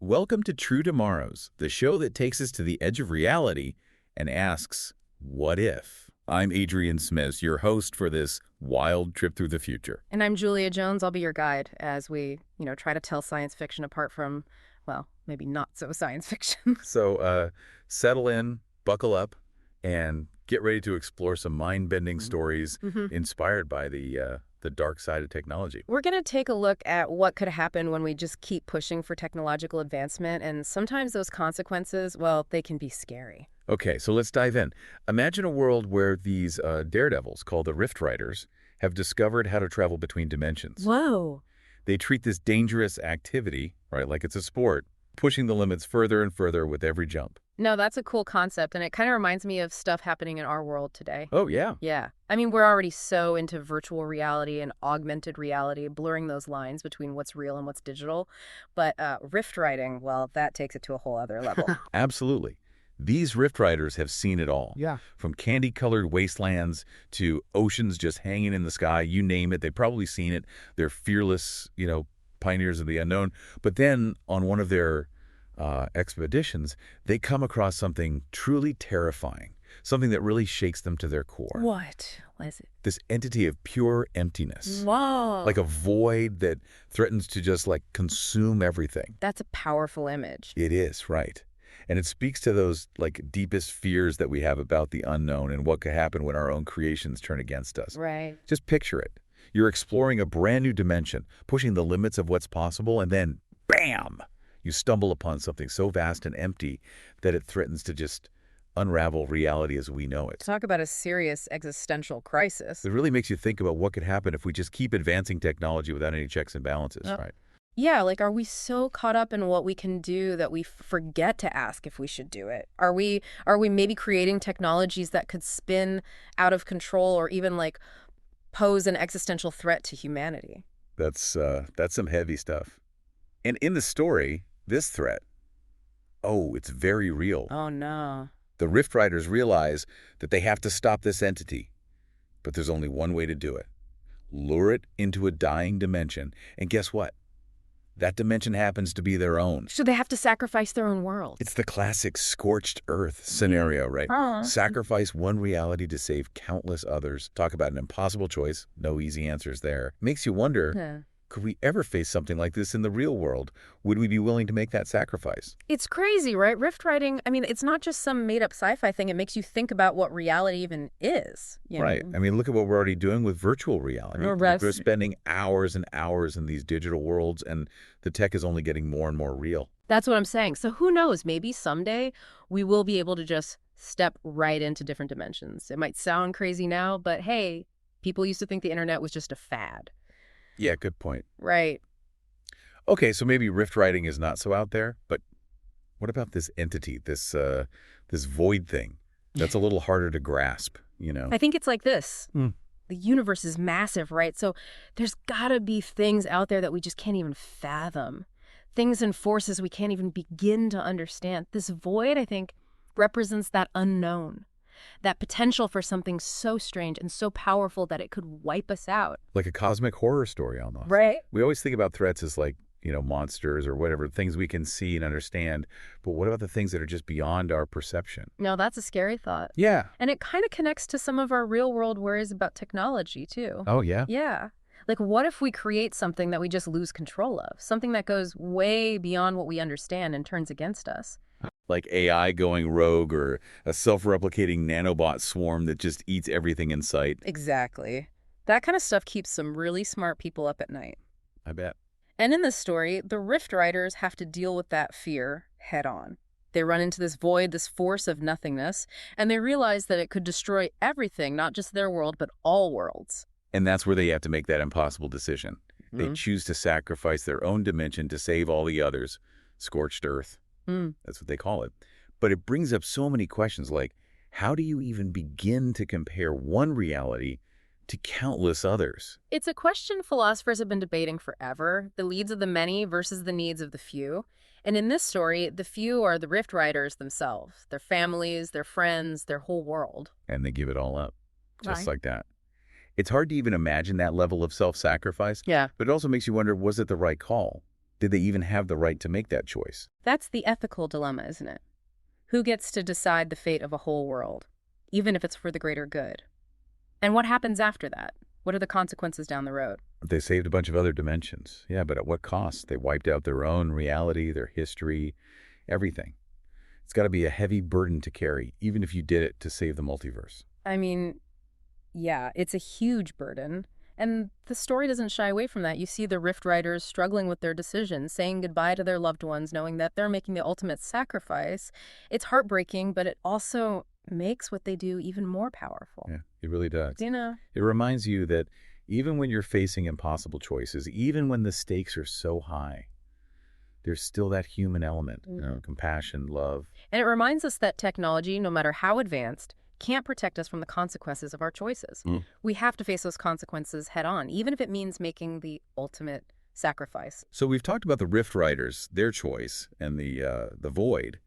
Welcome to True Tomorrows, the show that takes us to the edge of reality and asks, what if? I'm Adrian Smith, your host for this wild trip through the future. And I'm Julia Jones. I'll be your guide as we, try to tell science fiction apart from, well, maybe not so science fiction. So settle in, buckle up, and get ready to explore some mind-bending stories inspired by the dark side of technology. We're going to take a look at what could happen when we just keep pushing for technological advancement, and sometimes those consequences, well, they can be scary. Okay, so let's dive in. Imagine a world where these daredevils, called the Rift Riders, have discovered how to travel between dimensions. Whoa. They treat this dangerous activity, right, like it's a sport, pushing the limits further and further with every jump. No, that's a cool concept, and it kind of reminds me of stuff happening in our world today. Oh, yeah. Yeah. I mean, we're already so into virtual reality and augmented reality, blurring those lines between what's real and what's digital. But rift riding, well, that takes it to a whole other level. Absolutely. These Rift Riders have seen it all. Yeah. From candy-colored wastelands to oceans just hanging in the sky, you name it, they've probably seen it. They're fearless, pioneers of the unknown. But then on one of their expeditions, they come across something truly terrifying, something that really shakes them to their core. What was it? This entity of pure emptiness. Whoa. Like a void that threatens to just consume everything. That's a powerful image. It is, right. And it speaks to those deepest fears that we have about the unknown and what could happen when our own creations turn against us. Right. Just picture it. You're exploring a brand new dimension, pushing the limits of what's possible, and then, bam! You stumble upon something so vast and empty that it threatens to just unravel reality as we know it. Talk about a serious existential crisis. It really makes you think about what could happen if we just keep advancing technology without any checks and balances, right? Yeah, are we so caught up in what we can do that we forget to ask if we should do it? Are we maybe creating technologies that could spin out of control or even pose an existential threat to humanity? That's some heavy stuff. And in the story, this threat, it's very real. Oh, no. The Rift Riders realize that they have to stop this entity, but there's only one way to do it. Lure it into a dying dimension, and guess what? That dimension happens to be their own. So they have to sacrifice their own world. It's the classic Scorched Earth scenario, right? Sacrifice one reality to save countless others. Talk about an impossible choice. No easy answers there. Makes you wonder, could we ever face something like this in the real world? Would we be willing to make that sacrifice? It's crazy, right? Rift riding, it's not just some made-up sci-fi thing. It makes you think about what reality even is. Right. Look at what we're already doing with virtual reality. We're spending hours and hours in these digital worlds, and the tech is only getting more and more real. That's what I'm saying. So who knows? Maybe someday we will be able to just step right into different dimensions. It might sound crazy now, but hey, people used to think the internet was just a fad. Yeah, good point. Right. Okay, so maybe rift riding is not so out there, but what about this entity, this void thing? That's a little harder to grasp, I think it's like this. The universe is massive, right? So there's got to be things out there that we just can't even fathom. Things and forces we can't even begin to understand. This void, I think, represents that unknown. That potential for something so strange and so powerful that it could wipe us out. Like a cosmic horror story almost. Right. We always think about threats as monsters or whatever, things we can see and understand. But what about the things that are just beyond our perception? No, that's a scary thought. Yeah. And it kind of connects to some of our real world worries about technology, too. Oh, yeah? Yeah. What if we create something that we just lose control of? Something that goes way beyond what we understand and turns against us? Like AI going rogue or a self-replicating nanobot swarm that just eats everything in sight. Exactly. That kind of stuff keeps some really smart people up at night. I bet. And in this story, the Rift Riders have to deal with that fear head on. They run into this void, this force of nothingness, and they realize that it could destroy everything, not just their world, but all worlds. And that's where they have to make that impossible decision. They choose to sacrifice their own dimension to save all the others. Scorched Earth. That's what they call it. But it brings up so many questions like, how do you even begin to compare one reality to countless others? It's a question philosophers have been debating forever, the needs of the many versus the needs of the few. And in this story, the few are the Rift Riders themselves, their families, their friends, their whole world. And they give it all up, just Right. like that. It's hard to even imagine that level of self-sacrifice. Yeah. But it also makes you wonder, was it the right call? Did they even have the right to make that choice? That's the ethical dilemma, isn't it? Who gets to decide the fate of a whole world, even if it's for the greater good? And what happens after that? What are the consequences down the road? They saved a bunch of other dimensions. Yeah, but at what cost? They wiped out their own reality, their history, everything. It's got to be a heavy burden to carry, even if you did it to save the multiverse. I mean, yeah, it's a huge burden. And the story doesn't shy away from that. You see the Rift Riders struggling with their decisions, saying goodbye to their loved ones, knowing that they're making the ultimate sacrifice. It's heartbreaking, but it also makes what they do even more powerful. Yeah, it really does. You know? It reminds you that even when you're facing impossible choices, even when the stakes are so high, there's still that human element, compassion, love. And it reminds us that technology, no matter how advanced, can't protect us from the consequences of our choices. We have to face those consequences head on, even if it means making the ultimate sacrifice. So we've talked about the Rift Riders, their choice, and the void.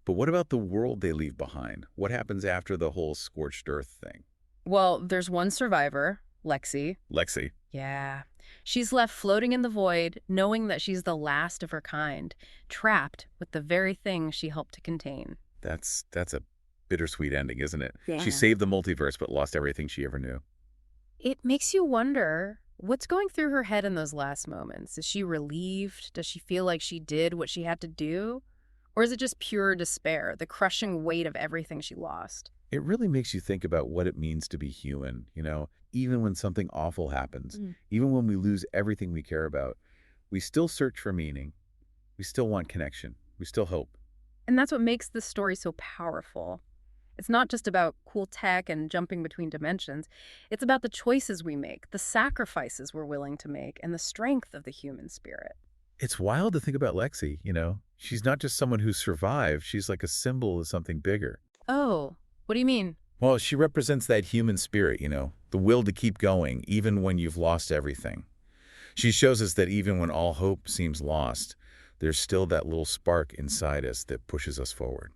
But what about the world they leave behind? What happens after the whole Scorched Earth thing? Well, there's one survivor, Lexi. Lexi. Yeah. She's left floating in the void, knowing that she's the last of her kind, trapped with the very thing she helped to contain. That's a bittersweet ending, isn't it? Yeah. She saved the multiverse but lost everything she ever knew. It makes you wonder, what's going through her head in those last moments? Is she relieved? Does she feel like she did what she had to do? Or is it just pure despair, the crushing weight of everything she lost? It really makes you think about what it means to be human, even when something awful happens, even when we lose everything we care about, we still search for meaning. We still want connection. We still hope. And that's what makes this story so powerful. It's not just about cool tech and jumping between dimensions. It's about the choices we make, the sacrifices we're willing to make, and the strength of the human spirit. It's wild to think about Lexi, She's not just someone who survived. She's like a symbol of something bigger. Oh, what do you mean? Well, she represents that human spirit, the will to keep going, even when you've lost everything. She shows us that even when all hope seems lost, there's still that little spark inside us that pushes us forward.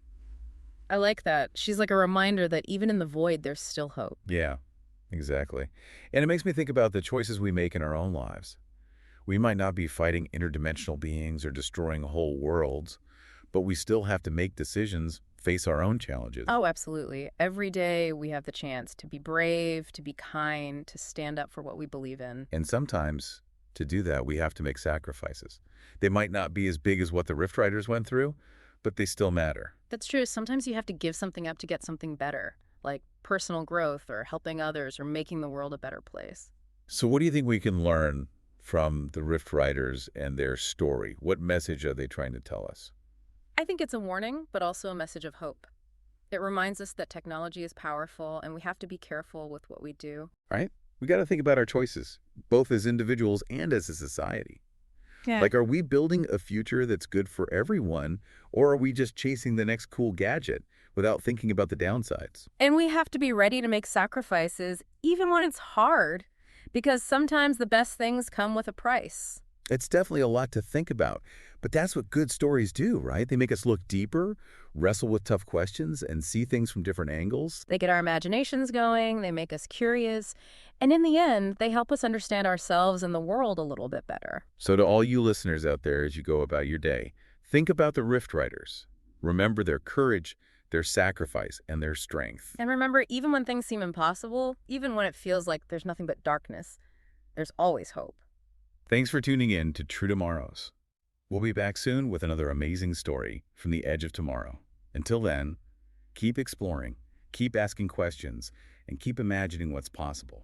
I like that. She's like a reminder that even in the void, there's still hope. Yeah, exactly. And it makes me think about the choices we make in our own lives. We might not be fighting interdimensional beings or destroying whole worlds, but we still have to make decisions, face our own challenges. Oh, absolutely. Every day we have the chance to be brave, to be kind, to stand up for what we believe in. And sometimes, to do that, we have to make sacrifices. They might not be as big as what the Rift Riders went through, but they still matter. That's true. Sometimes you have to give something up to get something better, like personal growth or helping others or making the world a better place. So what do you think we can learn from the Rift Riders and their story? What message are they trying to tell us? I think it's a warning, but also a message of hope. It reminds us that technology is powerful and we have to be careful with what we do. Right? We got to think about our choices, both as individuals and as a society. Yeah. Like, are we building a future that's good for everyone, or are we just chasing the next cool gadget without thinking about the downsides? And we have to be ready to make sacrifices, even when it's hard, because sometimes the best things come with a price. It's definitely a lot to think about, but that's what good stories do, right? They make us look deeper, wrestle with tough questions, and see things from different angles. They get our imaginations going, they make us curious, and in the end, they help us understand ourselves and the world a little bit better. So to all you listeners out there as you go about your day, think about the Rift Riders. Remember their courage, their sacrifice, and their strength. And remember, even when things seem impossible, even when it feels like there's nothing but darkness, there's always hope. Thanks for tuning in to True Tomorrows. We'll be back soon with another amazing story from the edge of tomorrow. Until then, keep exploring, keep asking questions, and keep imagining what's possible.